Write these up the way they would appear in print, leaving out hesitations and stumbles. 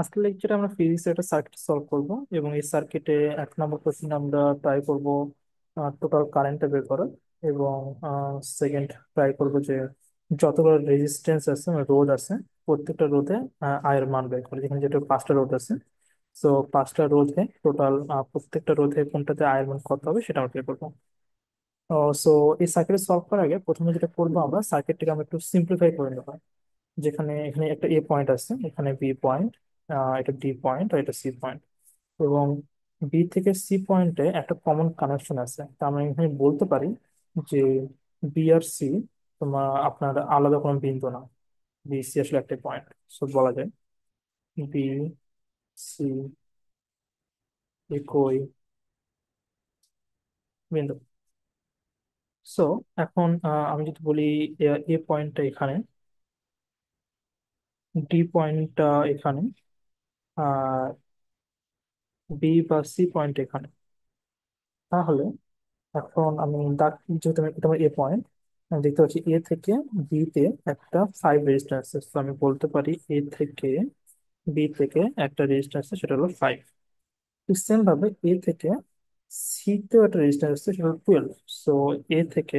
আজকের লেকচারে আমরা ফিজিক্সের একটা সার্কিট সলভ করব এবং এই সার্কিটে 1 নম্বর কোশ্চেন আমরা ট্রাই করব টোটাল কারেন্টটা বের করার। এবং সেকেন্ড ট্রাই করব যে যতগুলো রেজিস্ট্যান্স আছে মানে রোধ আছে প্রত্যেকটা রোধে আয়ের মান বের করে, যেখানে যেটা 5টা রোধ আছে। তো 5টা রোধে টোটাল প্রত্যেকটা রোধে কোনটাতে আয়ের মান কত হবে সেটা আমরা বের করবো। সো এই সার্কিট সলভ করার আগে প্রথমে যেটা করবো, আমরা সার্কিটটাকে আমরা একটু সিম্পলিফাই করে নেবো। যেখানে এখানে একটা এ পয়েন্ট আছে, এখানে বি পয়েন্ট, এটা ডি পয়েন্ট আর এটা সি পয়েন্ট। এবং বি থেকে সি পয়েন্টে একটা কমন কানেকশন আছে, তা আমরা এখানে বলতে পারি যে বি আর সি তোমার আপনার আলাদা কোনো বিন্দু না। বি সি আসলে একটা পয়েন্ট, সো বলা যায় বি সি একই বিন্দু। সো এখন আমি যদি বলি এ পয়েন্টটা এখানে, ডি পয়েন্টটা এখানে, আর বি বা সি পয়েন্ট এখানে। তাহলে এখন আমি দাগ, যেহেতু এটা আমার এ পয়েন্ট, আমি দেখতে পাচ্ছি এ থেকে বি তে একটা 5 রেজিস্ট্যান্স আছে, তো আমি বলতে পারি এ থেকে বি থেকে একটা রেজিস্ট্যান্স আছে, সেটা হলো 5। সেম ভাবে এ থেকে সি তেও একটা রেজিস্ট্যান্স আছে, সেটা হলো 12। সো এ থেকে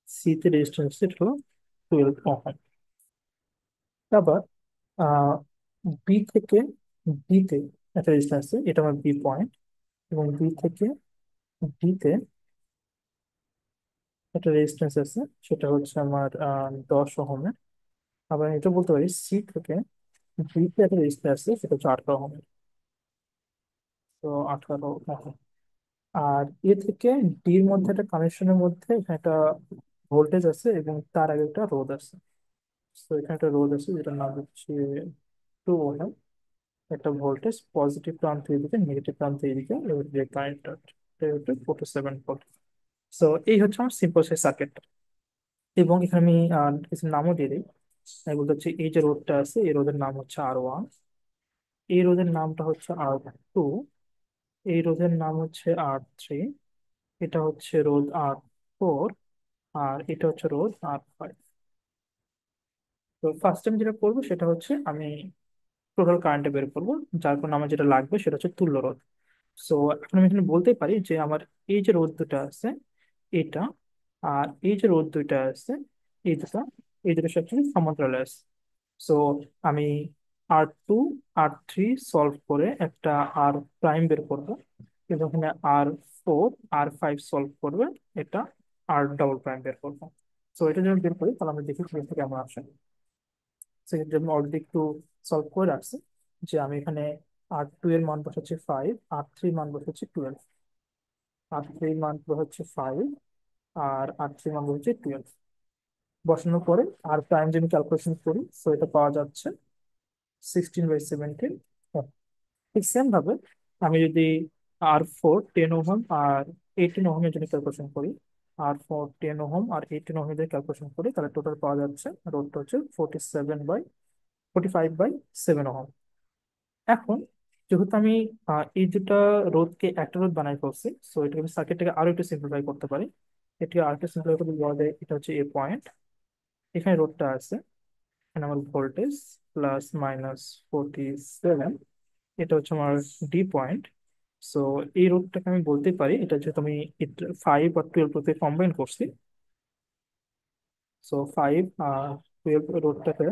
সি তে রেজিস্ট্যান্স আছে, সেটা হলো 12 ওহম। আবার আহ বি থেকে ডি তে একটা রেজিস্ট্যান্স আছে, এটা আমার বি পয়েন্ট। এবং বি থেকে ডি তে একটা রেজিস্ট্যান্স আছে, সেটা হচ্ছে আমার 10 ওহমের। আবার আমি এটা বলতে পারি সি থেকে ডি তে একটা রেজিস্ট্যান্স আছে, সেটা হচ্ছে 18 ওহমের। তো 18 ওহম। আর এ থেকে ডির মধ্যে একটা কানেকশনের মধ্যে এখানে একটা ভোল্টেজ আছে এবং তার আগে একটা রোধ আছে। তো এখানে একটা রোধ আছে যেটার নাম হচ্ছে 2 ওহম। একটা ভোল্টেজ পজিটিভ প্রান্ত এদিকে, নেগেটিভ প্রান্ত এদিকে, এবং যে কারেন্টটা এটা হচ্ছে 47 ভোল্ট। সো এই হচ্ছে আমার সিম্পল সেই সার্কিট। এবং এখানে আমি কিছু নামও দিয়ে দিই। আমি বলতে হচ্ছে এই যে রোধটা আছে, এই রোধের নাম হচ্ছে R1, এই রোধের নামটা হচ্ছে R2, এই রোধের নাম হচ্ছে R3, এটা হচ্ছে রোধ R4, আর এটা হচ্ছে রোধ R5। তো ফার্স্ট টাইম যেটা করবো সেটা হচ্ছে আমি টোটাল কারেন্টটা বের করবো, যার কারণে আমার যেটা লাগবে সেটা হচ্ছে তুল্য রোধ। সো এখন আমি এখানে বলতে পারি যে আমার এই যে রোধ দুটো আছে এটা, আর এই যে রোধ দুইটা আছে এই দুটো, এই দুটো সবসময় সমান্তরালে আছে। সো আমি R2 R3 সলভ করে একটা আর প্রাইম বের করবো, এবং এখানে R4 R5 সলভ করবে, এটা আর ডাবল প্রাইম বের করবো। সো এটা যখন বের করি তাহলে আমরা দেখি কোথা থেকে কেমন আসে। সেক্ষেত্রে আমি অলরেডি একটু সলভ করে রাখছি, যে আমি এখানে R2 এর মান বসাচ্ছি 5, R3 মান বসাচ্ছি 12। R3 মান হচ্ছে 5, আর R3 মান হচ্ছে 12। বসানোর পরে আর প্রাইম যদি ক্যালকুলেশন করি, সো এটা পাওয়া যাচ্ছে 16/17। ঠিক সেম ভাবে আমি যদি R4 10 ওহম আর 18 ওহমের জন্য ক্যালকুলেশন করি, R4 10 ওহম আর 18 ওহমের জন্য ক্যালকুলেশন করি, তাহলে টোটাল পাওয়া যাচ্ছে রোধটা হচ্ছে 45/7 ওহম। এখন যেহেতু আমি এই দুটা রোধকে একটা রোধ বানাই ফেলছি, সো এটাকে আমি সার্কিটটাকে আরো একটু সিম্পলিফাই করতে পারি। এটাকে আরো একটু সিম্পলিফাই করতে বলা যায় এটা হচ্ছে এ পয়েন্ট, এখানে রোধটা আছে, এখানে আমার ভোল্টেজ +-47, এটা হচ্ছে আমার ডি পয়েন্ট। সো এই রোধটাকে আমি বলতে পারি, এটা যেহেতু আমি 5 আর 12 রোধে কম্বাইন করছি, সো 5 আর 12 রোধটাকে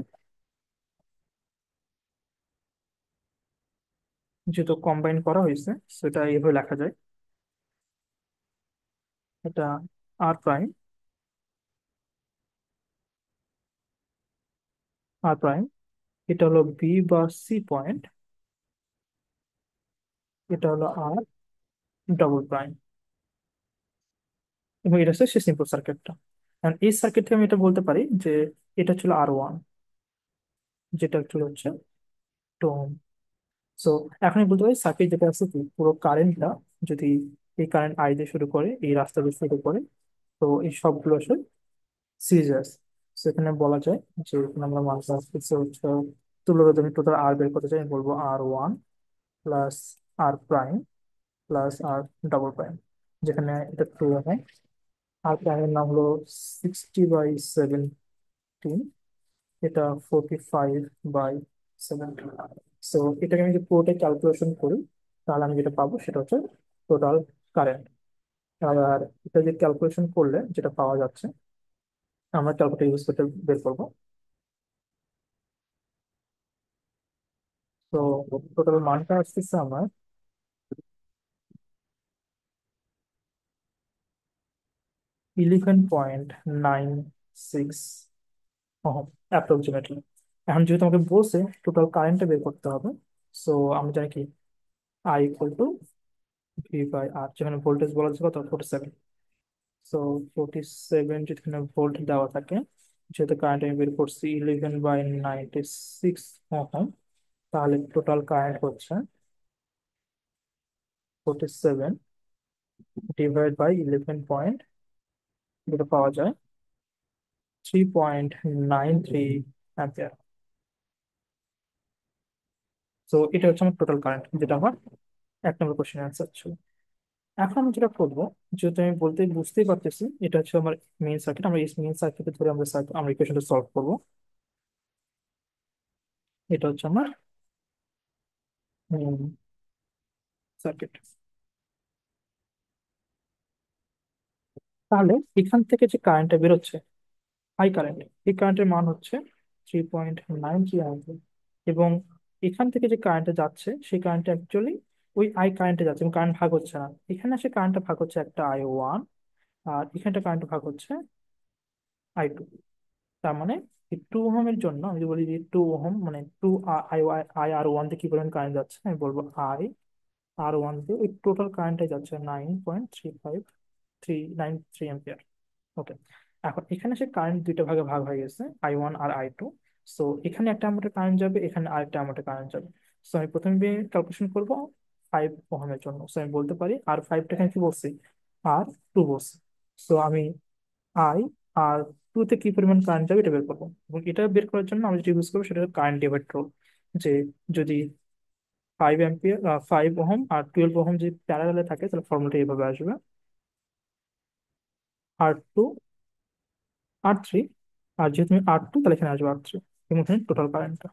যেহেতু কম্বাইন করা হয়েছে, সেটা এইভাবে লেখা যায়। এটা আর প্রাইম, আর প্রাইম, এটা হলো বি বা সি পয়েন্ট, এটা হলো আর ডাবল প্রাইম। এবং এটা হচ্ছে সে সিম্পল সার্কিটটা। কারণ এই সার্কিট থেকে আমি এটা বলতে পারি যে এটা ছিল R1, যেটা অ্যাকচুয়ালি হচ্ছে টোন। সো এখন আমি বলতে পারি সার্কিট যেটা আছে কি, পুরো কারেন্টটা যদি এই কারেন্ট আই দিয়ে শুরু করে, এই রাস্তা দিয়ে শুরু করে, তো এই সবগুলো আসলে সিরিজে আছে। সেখানে বলা যায় যে এখানে আমরা মান হচ্ছে তুলনা, আমি টোটাল আর বের করতে চাই, আমি বলবো R1 প্লাস আর প্রাইম প্লাস আর ডাবল প্রাইম, যেখানে এটা টু হয়। আর প্রাইমের নাম হলো 60/17, এটা 45/17। সো এটাকে আমি যদি পুরোটাই ক্যালকুলেশন করি, তাহলে আমি যেটা পাবো সেটা হচ্ছে টোটাল কারেন্ট। আর এটা যে ক্যালকুলেশন করলে যেটা পাওয়া যাচ্ছে, আমরা ক্যালকুলেটর ইউজ করতে বের করবো। তো টোটাল মানটা আসতেছে আমার 11.96 অ্যাপ্রক্সিমেটলি। এখন যেহেতু আমাকে বলছে টোটাল কারেন্টটা বের করতে হবে, সো আমি জানি কি I equal to V by R, যেখানে ভোল্টেজ বলা আছে কত, 47। সো 47 যেখানে ভোল্ট দেওয়া থাকে, যেহেতু কারেন্ট আমি বের করছি 11/96 ওহম, তাহলে টোটাল কারেন্ট হচ্ছে 47 ডিভাইড বাই 11 যেটা পাওয়া যায় 3.93 অ্যাম্পিয়ার। তো এটা হচ্ছে আমার টোটাল কারেন্ট, যেটা আমার 1 নম্বর কোশ্চেন অ্যান্সার ছিল। এখন আমি যেটা করবো, যেহেতু আমি বলতে বুঝতেই পারতেছি এটা হচ্ছে আমার মেইন সার্কিট, আমরা এই মেইন সার্কিটে ধরে আমরা ইকুয়েশনটা সলভ করবো। এটা হচ্ছে আমার মেইন সার্কিট। তাহলে এখান থেকে যে কারেন্টটা বেরোচ্ছে, আই কারেন্ট, এই কারেন্টের মান হচ্ছে 3.93 অ্যাম্পিয়ার। এবং এখান থেকে যে কারেন্টটা যাচ্ছে সেই কারেন্টটা অ্যাকচুয়ালি ওই আই কারেন্টে যাচ্ছে, এবং কারেন্ট ভাগ হচ্ছে না। এখানে আসে কারেন্টটা ভাগ হচ্ছে একটা I1, আর এখানটা কারেন্ট ভাগ হচ্ছে I2। তার মানে এই 2 ওহমের জন্য আমি যদি বলি যে 2 ওহম মানে two I I R one দিয়ে কি পরিমাণ কারেন্ট যাচ্ছে, আমি বলবো I R1 দিয়ে ওই টোটাল কারেন্টে যাচ্ছে 9.35 393 অ্যাম্পিয়ার। ওকে। এখন এখানে সে কারেন্ট দুইটা ভাগে ভাগ হয়ে গেছে, I1 আর I2। সো এখানে একটা অ্যামাউন্টের কারেন্ট যাবে, এখানে আরেকটা অ্যামাউন্টের কারেন্ট যাবে। সো আমি প্রথমে ক্যালকুলেশন করবো 5 ওহমের জন্য। সো আমি বলতে পারি আর ফাইভটা এখানে কি বলছি, R2 বলছি। সো আমি আই আর টুতে কি পরিমাণ কারেন্ট যাবে এটা বের করবো, এবং এটা বের করার জন্য আমি যেটা ইউজ করবো সেটা কারেন্ট ডিভাইড রুল। যে যদি 5 অ্যাম্পিয়ার 5 ওহম আর 12 ওহম যদি প্যারালালে থাকে, তাহলে ফর্মুলাটা এইভাবে আসবে, R2 R3, আর যেহেতু আমি R2 তাহলে এখানে আসবে R3, এবং এখানে টোটাল কারেন্টটা।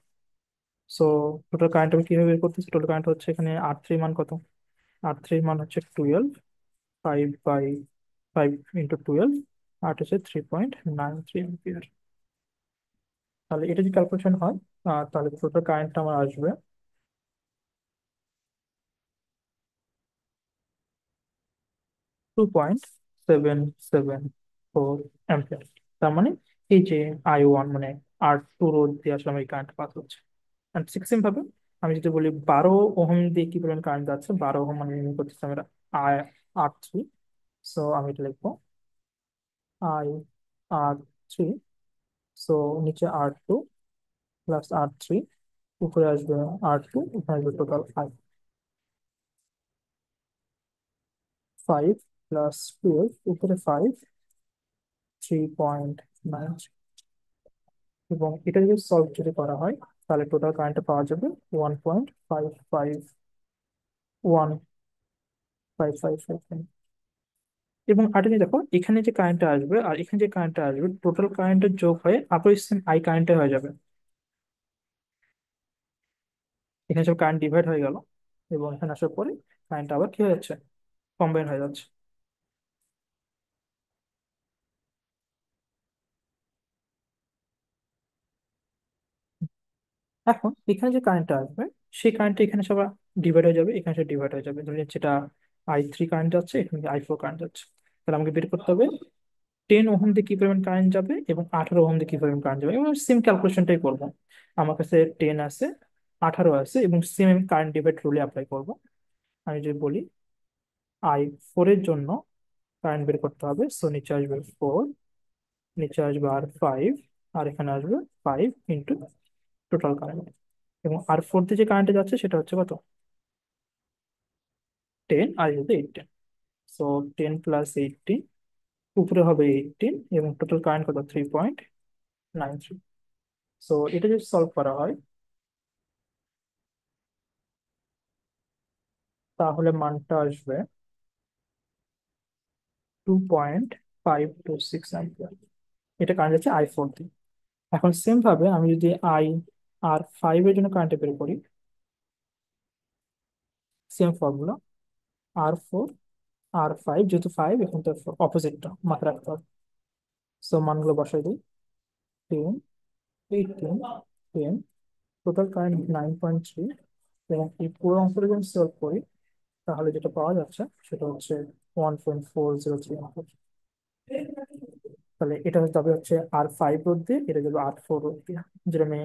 সো টোটাল কারেন্ট আমি কিভাবে বের করতেছি, টোটাল কারেন্ট হচ্ছে এখানে R3 মান কত, R3 মান হচ্ছে 12, 5/5 ইন্টু 12, আর হচ্ছে 3.93 অ্যাম্পিয়ার। তাহলে এটা যদি ক্যালকুলেশন হয়, তাহলে টোটাল কারেন্টটা আমার আসবে 2.774 অ্যাম্পিয়ার। তার মানে এই যে I1 মানে R2 রোধ দিয়ে আসলে আমার এই কারেন্ট পাস হচ্ছে। অ্যান্ড সিক্সটিন ভাবে আমি যদি বলি 12 ওহম দিয়ে কি পরিমাণ কারেন্ট যাচ্ছে, 12 ওহম মানে নির্ণয় করতেছি আমরা I R3। সো আমি এটা লিখবো I R3। সো নিচে R2 প্লাস R3, উপরে আসবে R2, উপরে আসবে টোটাল 5 প্লাস 12, উপরে 5, 3.9। এবং এটা যদি সলভ যদি করা হয়, তাহলে টোটাল কারেন্টটা পাওয়া যাবে 1.551555। এবং আরেকটা জিনিস দেখো, এখানে যে কারেন্টটা আসবে আর এখানে যে কারেন্টটা আসবে, টোটাল কারেন্টের যোগ হয়ে আবার সেম আই কারেন্টে হয়ে যাবে। এখানে সব কারেন্ট ডিভাইড হয়ে গেল, এবং এখানে আসার পরে কারেন্ট আবার কি হয়ে যাচ্ছে, কম্বাইন হয়ে যাচ্ছে। এখন এখানে যে কারেন্টটা আসবে, সেই কারেন্টটা এখানে সব ডিভাইড হয়ে যাবে, এখানে সব ডিভাইড হয়ে যাবে। ধরুন যেটা I3 কারেন্ট যাচ্ছে, এখানে I4 কারেন্ট যাচ্ছে। তাহলে আমাকে বের করতে হবে 10 ওহম দিয়ে কি পরিমাণ কারেন্ট যাবে এবং 18 ওহম দিয়ে কি পরিমাণ কারেন্ট যাবে, এবং সেম ক্যালকুলেশনটাই করবো। আমার কাছে 10 আছে, 18 আছে, এবং সেম কারেন্ট ডিভাইড রুলে অ্যাপ্লাই করবো। আমি যদি বলি I4 এর জন্য কারেন্ট বের করতে হবে, সো নিচে আসবে 4, নিচে আসবে R5, আর এখানে আসবে 5 ইন্টু টোটাল কারেন্ট। এবং R4 দিয়ে যে কারেন্টে যাচ্ছে সেটা হচ্ছে কত, 10, আর যেহেতু 18, সো 10 প্লাস 18, উপরে হবে 18, এবং টোটাল কারেন্ট কত, 3.93। সো এটা যদি সলভ করা হয়, তাহলে মানটা আসবে 2.526 অ্যাম্পিয়ার। এটা কারেন্ট আছে I4 দিয়ে। এখন সেম ভাবে আমি যদি I আর 5 এর জন্য কারেন্ট বের করি, সেম ফর্মুলা, R4 R5, যেহেতু 5 এখন তো অপোজিটটা মাথায় রাখতে হবে। সো মানগুলো বসাই দিই। 10, 18, 10, টোটাল কারেন্ট 9.3। এবং এই পুরো অঙ্কটা যদি আমি সলভ করি, তাহলে যেটা পাওয়া যাচ্ছে সেটা হচ্ছে 1.403 অ্যাম্পিয়ার। তাহলে এটা যাবে হচ্ছে R5 রোধ দিয়ে, এটা যাবে R4 রোধ দিয়ে, যেটা আমি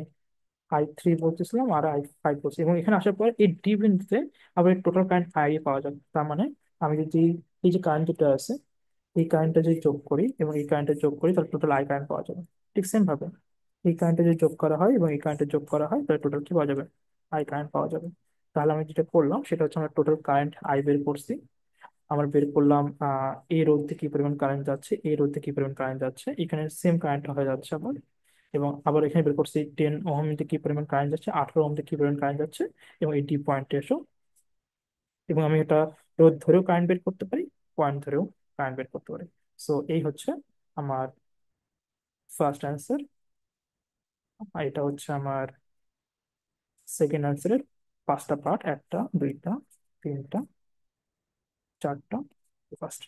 I3 বলতেছিলাম আর I5 বলছি। এবং এখানে আসার পর এই ডি বিন্দুতে আবার টোটাল কারেন্ট আই পাওয়া যাবে। তার মানে আমি যদি এই যে কারেন্ট যেটা আছে, এই কারেন্টটা যদি যোগ করি এবং এই কারেন্টটা যোগ করি, তাহলে টোটাল আই কারেন্ট পাওয়া যাবে। ঠিক সেম ভাবে এই কারেন্টটা যদি যোগ করা হয় এবং এই কারেন্টে যোগ করা হয়, তাহলে টোটাল কি পাওয়া যাবে? আই কারেন্ট পাওয়া যাবে। তাহলে আমি যেটা করলাম সেটা হচ্ছে আমরা টোটাল কারেন্ট আই বের করছি। আমরা বের করলাম এই রোড দিয়ে কি পরিমাণ কারেন্ট যাচ্ছে, এই রোড দিয়ে কি পরিমাণ কারেন্ট যাচ্ছে, এখানে সেম কারেন্ট হয়ে যাচ্ছে আবার। এবং আবার এখানে বের করছি 10 ওহম দিয়ে কি পরিমাণ কারেন্ট যাচ্ছে, 18 ওহম দিয়ে কি পরিমাণ কারেন্ট যাচ্ছে, এবং এই ডি পয়েন্টে এসো। এবং আমি এটা রোদ ধরেও কারেন্ট বের করতে পারি, পয়েন্ট ধরেও কারেন্ট বের করতে পারি। সো এই হচ্ছে আমার ফার্স্ট অ্যান্সার। আর এটা হচ্ছে আমার সেকেন্ড অ্যান্সারের পাঁচটা পার্ট, একটা, দুইটা, তিনটা, চারটা, ফার্স্ট।